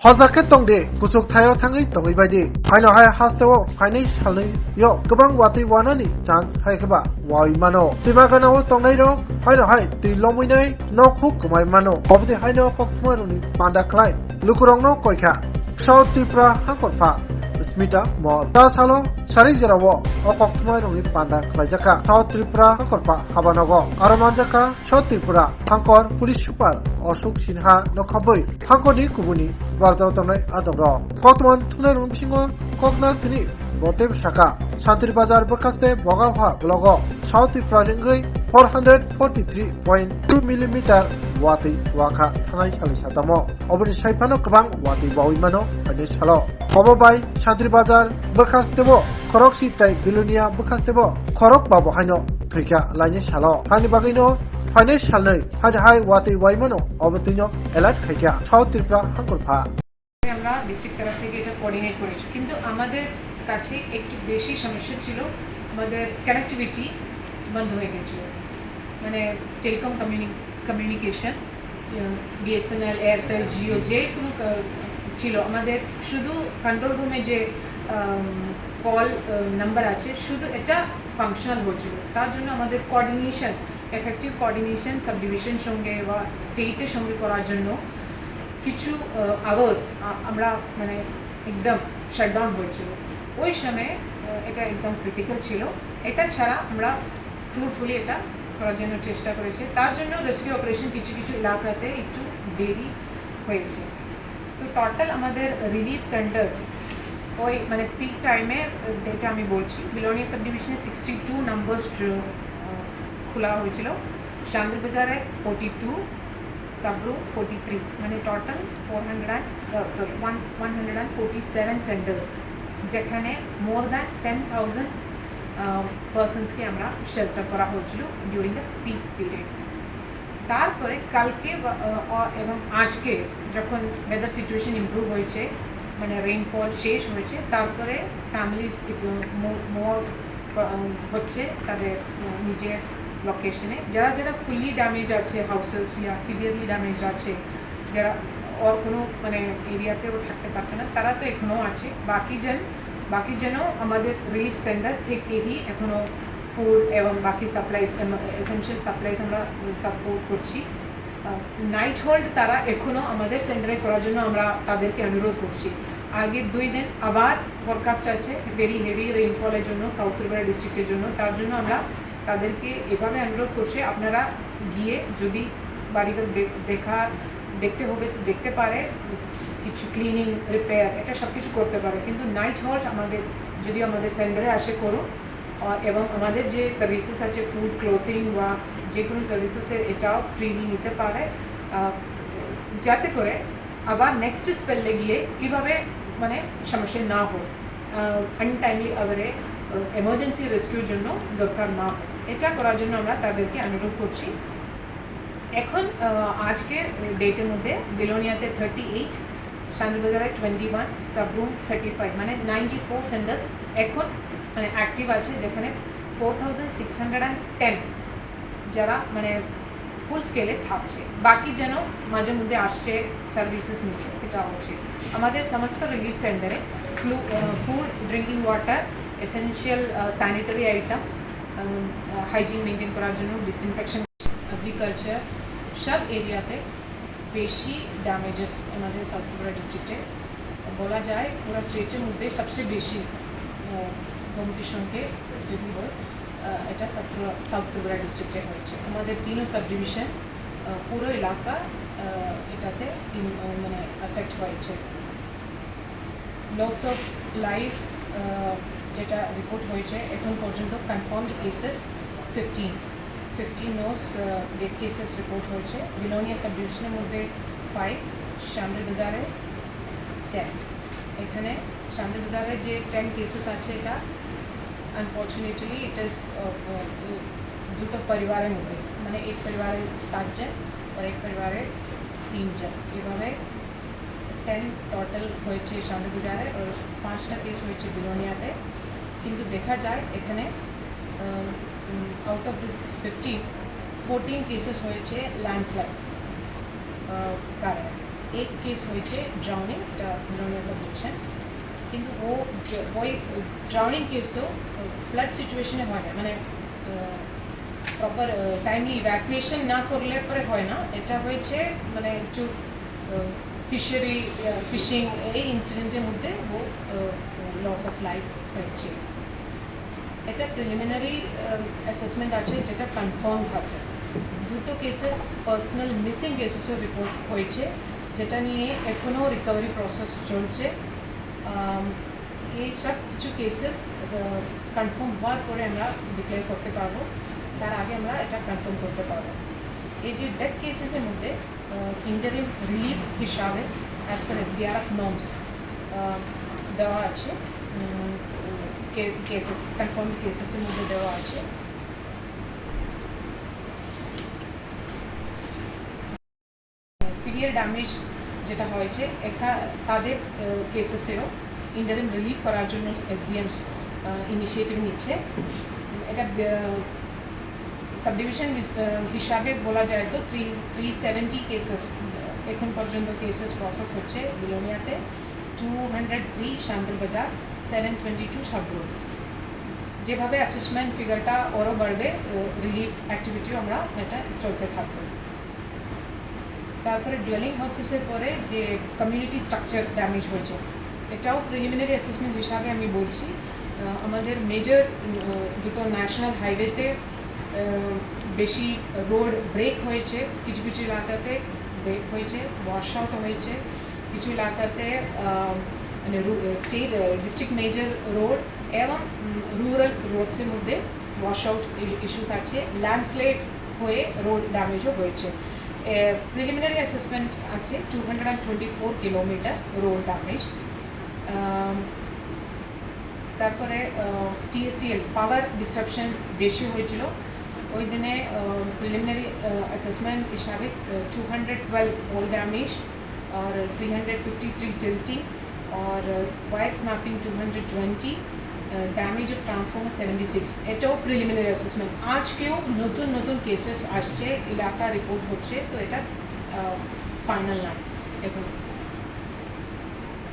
हजारखे तंदे कुचुक थायाव थाङै तङै बायदि फाइनावहाय हास्ताव फाइनै सालनैयो गोबां वातै वानानि चान्स हायखबा वाइ मानो तिमा गानाव तंनाय रं फाइनावहाय तिलमैनै नखु कुमाय मानो अबदि हायनो कक्टमारुनि पान्दा खलाय लुकुरंनो कयखा साउथ त्रिपुरा हांकरफा स्मिता मर ता सालो सारि जेराव अकक्टमारुनि पान्दा खलायजाका साउथ त्रिपुरा हांकरफा हाबानगो आरो मानजाका साउथ त्रिपुरा हांकर पुलिस सुपार अशोक सिन्हा नखबै हांकरनि कुबुनि बारदाव तंनाय आदब्र कक्टमान थुनाय रं बिसिङो ककनार थनि बते शाखा शान्तिर बाजार बकास्ते बगावहा ब्लग साउथ त्रिपुरा रिंगै 443.2 मिलिमिटार वातै वाखा थानाय सालि सातामो अबनि साइफानो गोबां वातै बावै मानो फाइनै सालो अबबाय शान्तिर बाजार बकास्तेबो खरक सिताय बिलुनिया बकास्तेबो खरक बाबो हायनो थैखा लाइनि सालो हानि बागैनो फाइनै सालनै हाय वातै वाइ मानो अबतिनो एलार्ट खायखा साउथ त्रिपुरा हांकरफा আমরা ডিস্ট্রিক্ট তরফ থেকে এটা কোঅর্ডিনেট করেছি কিন্তু আমাদের কাছে একটু বেশি সমস্যা ছিল আমাদের কানেক্টিভিটি বন্ধ হয়ে গেছিল মানে telecom communication BSNL Airtel Jio যে কোনো ছিল আমাদের শুধু কন্ট্রোল রুমে যে কল নাম্বার আছে শুধু এটা ফাংশনাল হচ্ছিল তার জন্য আমাদের coordination effective coordination sub division সঙ্গে বা স্টেটের সঙ্গে করার জন্য কিছু আওয়ার্স আমরা মানে একদম শাটডাউন হয়েছিল ওই সময় এটা একদম ক্রিটিক্যাল ছিল এটা ছাড়া আমরা ফ্রুটফুলি এটা করার জন্য চেষ্টা করেছি তার জন্য রেস্কিউ অপারেশন কিছু কিছু এলাকাতে একটু দেরি হয়েছে তো টোটাল আমাদের রিলিফ সেন্টার্স ওই মানে পিক টাইমের ডেটা আমি বলছি বিলোনিয়া সাব ডিভিশনে 62 নাম্বারস খোলা হয়েছিল শান্তির বাজারে 42 Sabru 43 মানে টোটাল 147 সেন্টার্স যেখানে মোর দ্যান 10,000 পার্সনসকে আমরা শেল্টার করা হয়েছিল ডিউরিং দ্য পিক পিরিয়ড তারপরে কালকে এবং আজকে যখন ওয়েদার সিচুয়েশন ইমপ্রুভ হয়েছে মানে রেইনফল শেষ হয়েছে তারপরে ফ্যামিলিজ মোর হচ্ছে তাদের নিজের লোকেশনে যারা যারা ফুললি ড্যামেজ আছে হাউসেস ইয়া সিভিয়ারলি ড্যামেজ আছে যারা আর কোনো মানে এরিয়াতেও থাকতে পারছে না তারা তো এখনও আছে বাকি যেন আমাদের রিলিফ সেন্টার থেকেই এখনও ফুড এবং বাকি সাপ্লাইজ এসেনশিয়াল সাপ্লাইজ আমরা সাপোর্ট করছি নাইট হোল্ড তারা এখনও আমাদের সেন্টারে করার জন্য আমরা তাদেরকে অনুরোধ করছি আগের 2 দিন আবার ফরকাস্ট আছে ভেরি হেভি রেইনফলের জন্য সাউথ ত্রিপুরা ডিস্ট্রিক্টের জন্য তার জন্য আমরা তাদেরকে এভাবে অনুরোধ করছে আপনারা গিয়ে যদি বাড়িঘর দেখতে হবে তো দেখতে পারে কিছু ক্লিনিং রিপেয়ার এটা সব কিছু করতে পারে কিন্তু নাইট হল্ট আমাদের সেন্টারে আসে করুন এবং আমাদের যে সার্ভিসেস আছে ফুড ক্লোথিং বা যে কোনো সার্ভিসেসের এটাও ফ্রিলি নিতে পারে যাতে করে আবার নেক্সট স্পেলে গিয়ে কীভাবে মানে সমস্যা না হোক আনটাইমলি আবারে এমার্জেন্সি রেস্কিউর জন্য দরকার না এটা করার জন্য আমরা তাদেরকে অনুরোধ করছি এখন আজকে ডেটের মধ্যে বিলোনিয়াতে 38 শান্তিবাজারে 21 সাবরুম 35 মানে 94 সেন্টার্স এখন মানে অ্যাক্টিভ আছে যেখানে 4610 যারা মানে ফুল স্কেলে থাকছে বাকি যেন মাঝে মধ্যে আসছে সার্ভিসেস নিচ্ছে এটা হচ্ছে আমাদের সমস্ত রিলিফ সেন্টারে food drinking water essential sanitary items hygiene maintain করার জন্য ডিসইনফেকশন এগ্রিকালচার সব এরিয়াতে বেশি ড্যামেজেস আমাদের সাউথ ত্রিপুরা ডিস্ট্রিক্টে বলা যায় পুরো স্টেটের মধ্যে সবচেয়ে বেশি গোমতীর সঙ্গে যদি হয় এটা সাউথ ত্রিপুরা ডিস্ট্রিক্টে হচ্ছে আমাদের 3 সাব ডিভিশন পুরো এলাকা এটাতে মানে এফেক্ট হয়েছে লস অফ লাইফ যেটা রিপোর্ট হয়েছে এখন পর্যন্ত confirmed cases 15 nos death cases report হয়েছে বিলোনিয়া সাব ডিভিশনের মধ্যে 5 শান্তির বাজারে 10 এখানে শান্তির বাজারে যে 10 কেসেস আছে এটা আনফর্চুনেটলি ইট ইজ দুটো পরিবারের মধ্যে মানে এক পরিবারের 7 জন আর এক পরিবারের 3 জন এভাবে 10 টোটাল হয়েছে শান্তির বাজারে আর 5টা কেস হয়েছে বিলোনিয়াতে কিন্তু দেখা যায় এখানে আউট অফ দিস 14 কেসেস হয়েছে ল্যান্ডস্লাইড কারণে এক কেস হয়েছে ড্রাউনিং, এটা বিলোনিয়া সাব ডিভিশন, কিন্তু ওই ড্রাউনিং কেসও ফ্লাড সিচুয়েশনে হয় না, মানে প্রপার টাইমলি ইভ্যাকুয়েশন না করলে পরে হয় না। এটা হয়েছে মানে একটু ফিশারি ফিশিং এই ইনসিডেন্টের মধ্যে ও লস অফ লাইফ হয়েছে। এটা প্রিলিমিনারি অ্যাসেসমেন্ট আছে যেটা কনফার্ম আছে। দুটো কেসেস পার্সোনাল মিসিং কেসেসও রিপোর্ট হয়েছে, যেটা নিয়ে এখনও রিকভারি প্রসেস চলছে। এই সব কিছু কেসেস কনফার্ম হওয়ার পরে আমরা ডিক্লেয়ার করতে পারবো, তার আগে আমরা এটা কনফার্ম করতে পারবো। এই যে ডেথ কেসেসের মধ্যে ইন্টারিম রিলিফ হিসাবে অ্যাজ পার SDRF নর্মস দেওয়া আছে, কেসেস কনফার্ম কেসেসের মধ্যে দেওয়া আছে। সিভিয়ার ড্যামেজ যেটা হয়েছে তাদের কেসেসেও ইন্টারিম রিলিফ করার জন্য SDMs ইনিশিয়েটিভ নিচ্ছে। এটা সাব ডিভিশন হিসাবে বলা যায় তো 370 কেসেস এখন পর্যন্ত কেসেস প্রসেস হচ্ছে বিলোনিয়াতে, 203 শান্তল বাজার, 722 সাব রোড। যেভাবে অ্যাসেসমেন্ট ফিগারটা আরও বাড়বে, রিলিফ অ্যাক্টিভিটিও আমরা এটা চলতে থাকবো। তারপরে ডুয়েলিং হাউসেসের পরে যে কমিউনিটি স্ট্রাকচার ড্যামেজ হয়েছে, এটাও প্রিলিমিনারি অ্যাসেসমেন্ট হিসাবে আমি বলছি। আমাদের মেজর দুটো ন্যাশনাল হাইওয়েতে বেশি রোড ব্রেক হয়েছে, কিছু কিছু এলাকাতে ব্রেক হয়েছে, ওয়াশ আউট হয়েছে, কিছু এলাকাতে মানে স্টেট ডিস্ট্রিক্ট মেজর রোড এবং রুরাল রোডসের মধ্যে ওয়াশ আউট ইস্যুস আছে, ল্যান্ডস্লাইড হয়ে রোড ড্যামেজও হয়েছে। প্রিলিমিনারি অ্যাসেসমেন্ট আছে 224 কিলোমিটার রোড ড্যামেজ। তারপরে TSCL পাওয়ার ডিসরাপশন বেশি হয়েছিল, ওই দিনে প্রিলিমিনারি অ্যাসেসমেন্ট হিসাবে 212 পোল ড্যামেজ और 353 टिल्टिंग और wire snapping 220, damage of transformer 76। এটাও প্রিলিমিনারি অ্যাসেসমেন্ট। আজকেও নতুন নতুন কেসেস আসছে, এলাকা রিপোর্ট হচ্ছে, তো এটা ফাইনাল না এখন।